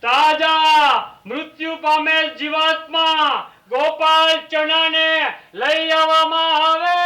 તાજા મૃત્યુ પામેલ જીવાત્મા ગોપાલ ચણાને લઈ આવવામાં આવે.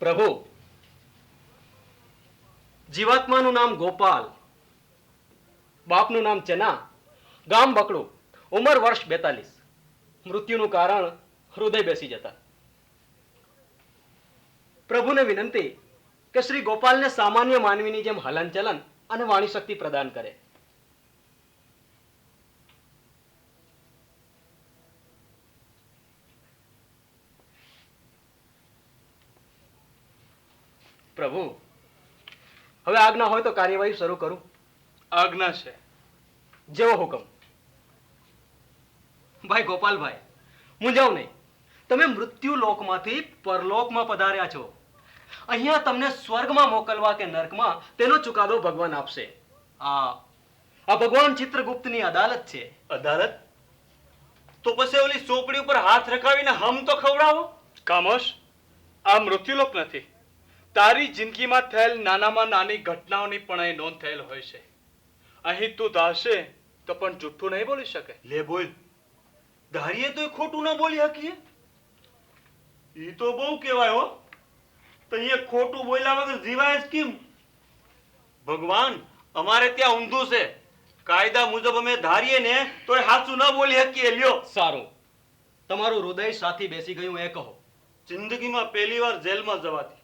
પ્રભુ, જીવાત્માનું નામ ગોપાલ, બાપનું નામ ચના, ગામ બકડું, ઉંમર વર્ષ 42, મૃત્યુનું કારણ હૃદય બેસી જતા. પ્રભુને વિનંતી કે શ્રી ગોપાલને સામાન્ય માનવીની જેમ હલનચલન અને વાણી શક્તિ પ્રદાન કરે. પ્રભુ, હવે આજ્ઞા હોય તો કાર્યવાહી શરૂ કરું. આજ્ઞા છે. જેવો હુકમ. ભાઈ ગોપાલભાઈ, મૂંઝાવ નહીં. તમે મૃત્યુ લોકમાંથી પરલોકમાં પધાર્યા છો. અહીંયા તમને સ્વર્ગમાં મોકલવા કે નર્કમાં તેનો ચુકાદો ભગવાન આપશે. આ ભગવાન ચિત્રગુપ્તની અદાલત છે. અદાલત? તો પછી ઓલી ચોપડી ઉપર હાથ રખાવીને હમ તો ખવડાવો. કામોશ, આ મૃત્યુલોક નથી. તારી જિંદગીમાં થયેલ નાનામાં નાની ઘટનાઓની પણ અહીં નોંધ થયેલ હોય છે. અહીં તું ધારશે તો પણ જુઠ્ઠું નહીં બોલી શકે. લે બોલ. ધારીએ તો ખોટું ના બોલી શકીએ? ઈ તો બહુ કહેવાય હો. તો અહીંયા ખોટું બોલ્યા વગર જીવાય જ કેમ? ભગવાન, અમારે ત્યાં ઊંધું છે. કાયદા મુજબ અમે ધારીએ ને તોય સાચું ન બોલી શકીએ. લ્યો. સારું, તમારું હૃદય સાથી બેસી ગયું એ કહો. જિંદગીમાં પહેલીવાર જેલમાં જવાથી.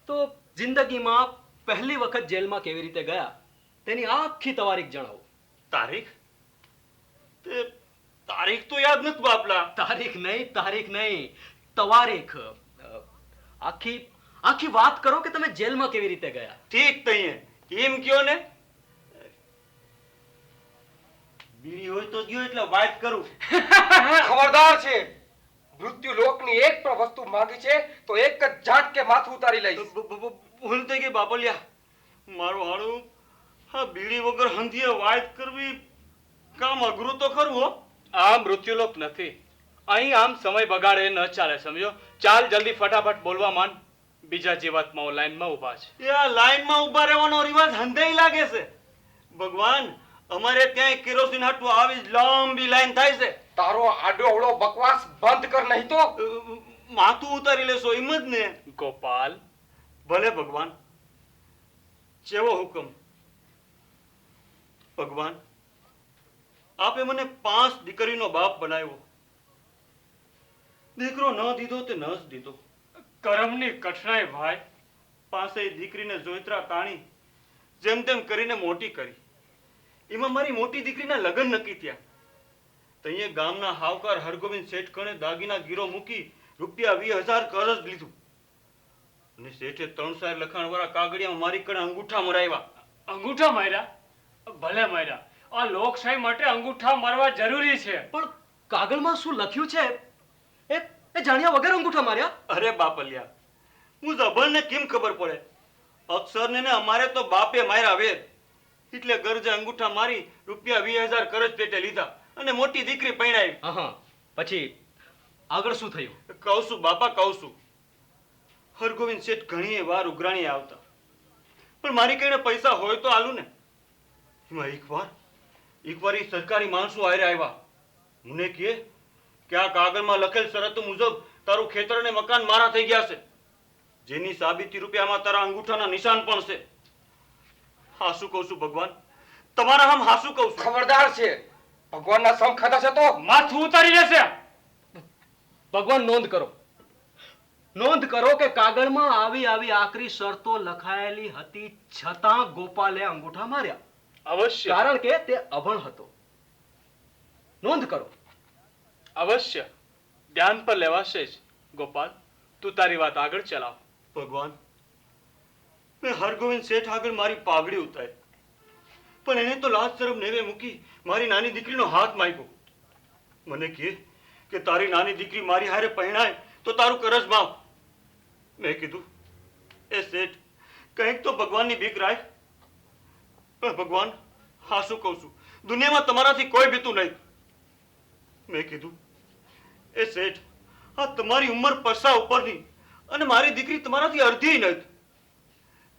તો જિંદગીમાં પહેલી વખત જેલમાં કેવી રીતે ગયા તેની આખી તારીખ જણાવો. તારીખ? તે તારીખ તો યાદ નથી બાપલા. તારીખ નહીં, તવારીખ. આખી વાત કરો કે તમે જેલમાં કેવી રીતે ગયા. ઠીક તઈએ એમ કયો ને. બીડી હોય તો ગયો એટલે વાત કરું. ખબરદાર છે. મૃત્યુ લોકની એક પણ વસ્તુ માંગી છે તો એક જ ઝાટકે માથું ઉતારી લઈશ. ભૂલ થઈ ગઈ બાપલિયા. મારું હાડું હા બીડી વગર હંધીએ વાત કરવી કામ અઘરું તો ખરું હો. આ મૃત્યુલોક નથી. અહીં આમ સમય બગાડે ન ચાલે, સમજો. ચાલ જલ્દી ફટાફટ બોલવા માંડ. બીજા જીવાત્માઓ લાઈનમાં ઊભા છે. એ આ લાઈનમાં ઊભા રહેવાનો રિવાજ હંધેય લાગે છે. ભગવાન, અમારે ત્યાં કેરોસીન હાટું આવી જ લાંબી લાઈન થાય છે. તારો આડો અવળો બકવાસ બંધ કર નહીં તો માથું ઉતારી લેશો એમ જ ને. ગોપાલ, ભલે ભગવાન, જેવો હુકમ. ભગવાન, આપે મને 5 દીકરીનો બાપ બનાવ્યો. દીકરો ન દીધો તે ન જ દીધો. કરમની કઠણાઈ ભાઈ. પાસે દીકરીને જોઈતરા તાણી જેમ તેમ કરીને મોટી કરી. એમાં મારી મોટી દીકરીના લગ્ન નક્કી થયા. તઈએ ગામના હાવકાર હરગોવિંદ શેઠ કણે દાગીના ગીરો મૂકી રૂપિયા 20,000 કરજ લીધું. અને શેઠે 300 લખાણ વાળા કાગળિયા મારી કણે અંગૂઠા મરાવ્યા. અંગૂઠા માર્યા? ભલે માર્યા. આ લોકશાહી માટે અંગૂઠા મારવા જરૂરી છે. પણ કાગળમાં શું લખ્યું છે એ જાણ્યા વગર અંગૂઠા માર્યા? અરે બાપલિયા, હું જબરને કેમ ખબર પડે? અક્ષરને ને અમારે તો બાપે માર્યા વેર. એટલે ગરજે અંગૂઠા મારી રૂપિયા 20,000 કરજ પેટે લીધા અને મોટી દીકરી પરણાવી. પછી આગળ શું થયું? કહું છું બાપા, કહું છું. હરગોવિંદ શેઠ ઘણી વાર ઉઘરાણી આવતા, પણ મારી કઈને પૈસા હોય તો આલું ને. એમાં એકવાર એ સરકારી માણસો હારે આવ્યા. મને કહે કે આ કાગળમાં લખેલ શરતો મુજબ તારું ખેતર અને મકાન મારા થઈ ગયા છે, જેની સાબિતી રૂપિયામાં તારા અંગૂઠાના નિશાન પણ છે. હાસુ કહું છું ભગવાન, તમારા આમ હાસુ કહું છું. ખબરદાર છે. ભગવાનના સમ ખાધા છે તો માથું ઉતારી લેશે. ભગવાન નોંધ કરો કે કાગળમાં આવી આકરી શરતો લખાયેલી હતી છતાં ગોપાલે અંગૂઠા માર્યા. અવશ્ય, કારણ કે તે અભણ હતો. નોંધ કરો. અવશ્ય ધ્યાન પર લેવાશે જ. ગોપાલ, તું તારી વાત આગળ ચલાવ. ભગવાન, મેં હરગોવિંદ શેઠ આગળ મારી પાઘડી ઉતારી, પણ એને તો લાજ શરમ નેવે મૂકી મારી નાની દીકરીનો હાથ માંગ્યો. મને કહે કે તારી નાની દીકરી મારી હારે પહેણાય તો તારું કરજ માવ. મેં કીધું એ શેઠ કંઈક તો ભગવાનની બીક રાખ. પણ ભગવાન હા શું કહું છું, દુનિયામાં તમારાથી કોઈ બીતું નહીં. મેં કીધું એ શેઠ આ તમારી ઉંમર પસા ઉપરની અને મારી દીકરી તમારાથી અડધી નથી.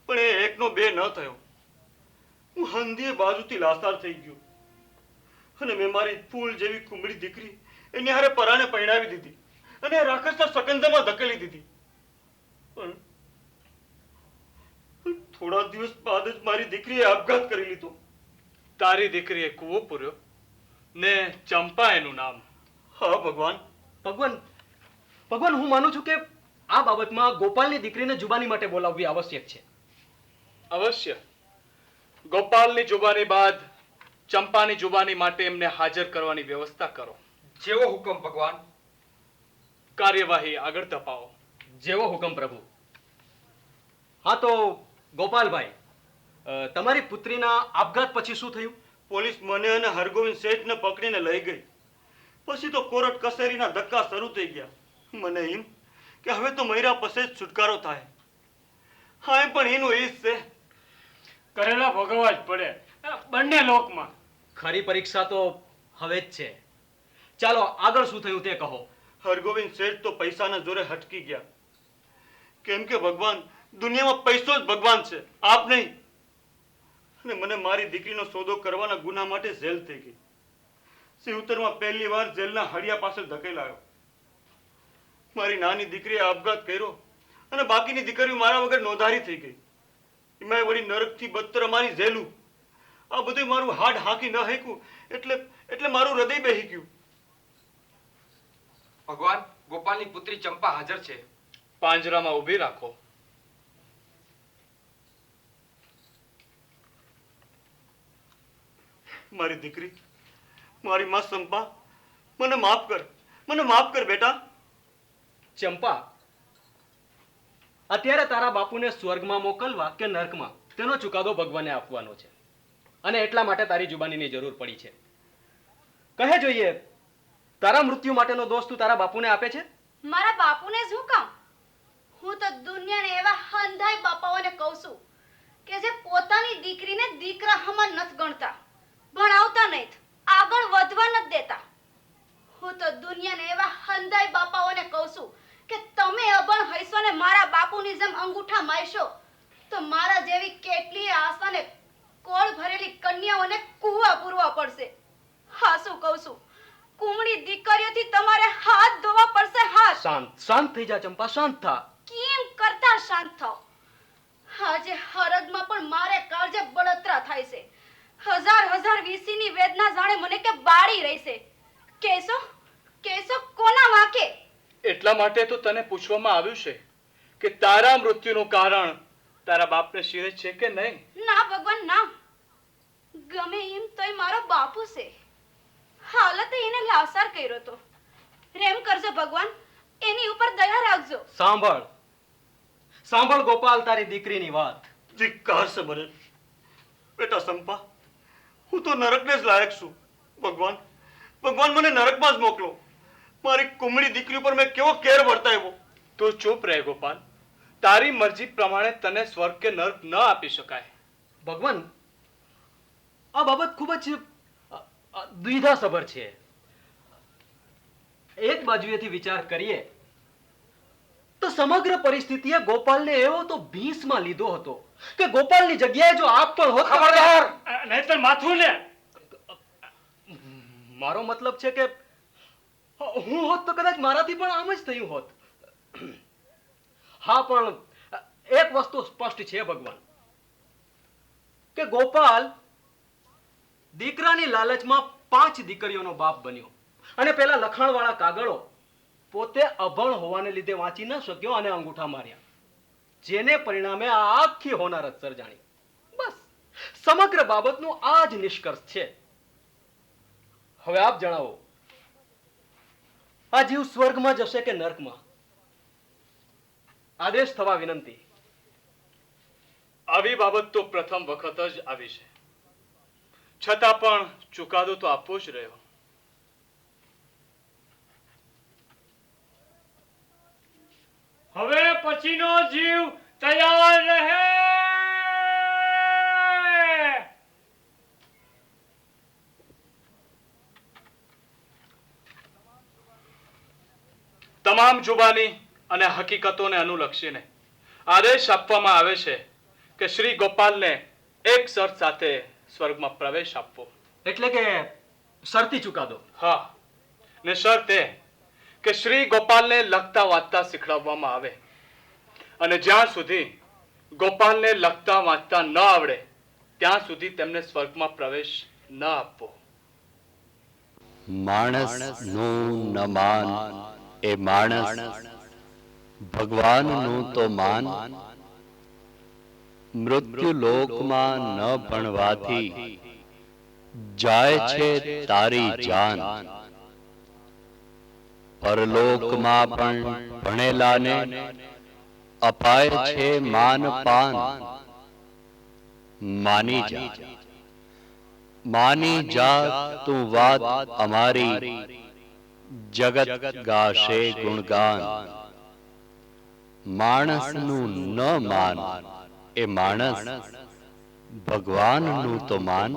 પણ એ એકનો બે ન થયો. હું હંધીએ બાજુથી લાસાર થઈ ગયો અને મેં મારી ફૂલ જેવી કુમળી દીકરી એની હારે પરાણે પરણાવી દીધી અને રાક્ષસના સકંજામાં ધકેલી દીધી. પણ થોડા દિવસ બાદ જ મારી દીકરીએ આપઘાત કરી લીધો. તારી દીકરીએ કૂવો પૂર્યો ને ચંપા એનું નામ. હા ભગવાન. ભગવાન ભગવાન હું માનું છું કે આ બાબતમાં ગોપાલની દીકરીને જુબાની માટે બોલાવવી આવશ્યક છે. અવશ્ય. ગોપાલની જુબાની બાદ ચંપાની જુબાની માટે એમને હાજર કરવાની વ્યવસ્થા કરો. જેવો હુકમ ભગવાન. કાર્યવાહી આગળ ધપાવો. જેવો હુકમ પ્રભુ. હા તો ગોપાલભાઈ, તમારી પુત્રીના આપઘાત પછી શું થયું? પોલીસ મને અને હરગોવિંદ શેઠને પકડીને લઈ ગઈ. પછી તો કોર્ટ કચેરીના ધક્કા શરૂ થઈ ગયા. મને એમ કે હવે તો મૈરા પાસે જ છુટકારો થાય. હા એમ પણ એનું ઈજ છે. કરેલા ભોગવવા જ પડે બંને લોકમાં. ખરી પરીક્ષા તો હવે જ છે. ચાલો આગળ શું થયું તે કહો. હરગોવિંદ શેઠ તો પૈસાના જોરે હટકી ગયા. કેમ કે ભગવાન દુનિયામાં પૈસો જ ભગવાન છે, આપ નહીં. અને મને મારી દીકરીનો સોદો કરવાના ગુના માટે જેલ થઈ ગઈ. સિવતરમાં પહેલી વાર જેલના હળિયા પાછળ ધકેલાયો. મારી નાની દીકરીએ આપઘાત કર્યો અને બાકીની દીકરીઓ મારા વગર નોંધારી થઈ ગઈ. એમાંય વળી નરકથી બદતર અમારી જેલું. આ બધું મારું હાડ હાંકી ન હાંક્યું એટલે મારું હૃદય બેહી ગયું. ભગવાન, ગોપાલની પુત્રી ચંપા હાજર છે. પાંજરામાં ઊભી રાખો. મારી દીકરી, મારી માં ચંપા, મને માફ કર બેટા. ચંપા, અત્યારે તારા બાપુને સ્વર્ગમાં મોકલવા કે નર્કમાં તેનો ચુકાદો ભગવાને આપવાનો છે અને એટલા માટે તારી જુબાનીની જરૂર પડી છે. કહે જોઈએ, તારા મૃત્યુ માટેનો દોષ તું તારા બાપુને આપે છે? મારા બાપુને શું કામ? હું તો દુનિયાને એવા હંધાઈ બાપાઓને કહું છું કે જે પોતાની દીકરીને દીકરા હમણ નથી ગણતા, ભણાવતા નહીં, આગળ વધવા નથી દેતા. હું તો દુનિયાને એવા હંધાઈ બાપાઓને કહું છું કે તમે અભણ હૈસો ને મારા બાપુની જેમ અંગૂઠા મારશો તો મારા જેવી કેટલી આશાને કોળ ભરેલી કન્યાઓને કૂવા પૂરવા પડશે. હા શું કહું છું, કુમળી દીકરીઓથી તમારે હાથ ધોવા પડશે. હાથ. શાંત થઈ જા ચંપા, શાંત થા. કેમ કરતા શાંત થાવ? આજે હરદમાં પણ મારે કાળજે બળતરા થાય છે. હજાર વીસીની વેદના જાણે મને કે બાળી રહી છે. કેસો કોના વાંકે? એટલા માટે તો તને પૂછવામાં આવ્યું છે કે તારા મૃત્યુનું કારણ તારા બાપને શિરે છે કે નહીં. ના ભગવાન ના, ગમે એમ તોય મારો બાપુ છે. હાલતે એને લાસાર કર્યો તો. પ્રેમ કરજો ભગવાન, એની ઉપર દયા રાખજો. સાંભળ ગોપાલ, તારી દીકરીની વાત. ધિક્કાર છે મને. બેટા ચંપા, હું તો નરકને જ લાયક છું. ભગવાન મને નરકમાં જ મોકલો. મારી કુમળી દીકરી ઉપર મેં કેવો કેર વર્તાવ્યો. તું ચૂપ રહે ગોપાલ. તારી મરજી પ્રમાણે તને સ્વર્ગ કે નર્ક ન આપી શકાય. ભગવાન, આ બાબત ખૂબ જ દ્વિધાસભર છે. એક બાજુએથી વિચાર કરીએ તો સમગ્ર પરિસ્થિતિએ ગોપાલને એવો તો ભીંસમાં લીધો હતો કે ગોપાલની જગ્યાએ જો આપ પણ હોત. ખબરદાર! નહીતર માથું ને. મારો મતલબ છે કે હું હોત તો કદાચ મારાથી પણ આમ જ થયું હોત. હા, પણ એક વસ્તુ સ્પષ્ટ છે ભગવાન, કે ગોપાલ દીકરાની લાલચમાં 5 દીકરીઓનો બાપ બન્યો અને પેલા લખાણવાળા કાગળો પોતે અભણ હોવાને લીધે વાંચી ન શક્યો અને અંગૂઠા માર્યા, જેને પરિણામે આ આખી હોનારત સર્જાણી. બસ સમગ્ર બાબતનો આ જ નિષ્કર્ષ છે. હવે આપ જણાવો, આ જીવ સ્વર્ગમાં જશે કે નર્કમાં? આદેશ થવા વિનંતી. આવી બાબત તો પ્રથમ વખત જ આવી છે, છતાં પણ ચુકાદો તો આપવો જ રહ્યો. પછીનો જીવ તૈયાર રહે. તમામ જુબાની અને હકીકતોને અનુલક્ષીને આદેશ આપવામાં આવે છે કે શ્રી ગોપાલને એક શરત સાથે સ્વર્ગમાં પ્રવેશ આપવો. એટલે કે શરતી ચુકાદો. હા, ને શરત એ કે શ્રી ગોપાલને લખતા વાંચતા શીખડાવવામાં આવે અને જ્યાં સુધી ગોપાલને લખતા વાંચતા ન આવડે ત્યાં સુધી તેમને સ્વર્ગમાં પ્રવેશ ન આપવો. માણસનું ન માન એ માણસ, ભગવાનનું તો માન. મૃત્યુ લોકમાં ન ભણવાથી જાય છે તારી જાન. પરલોકમાં પણ ભણેલાને અપાય છે માન પાન. માની જા, માની જા તું વાત અમારી, જગત ગાશે ગુણગાન. માણસનું ન માન એ માણસ, ભગવાનનું તો માન.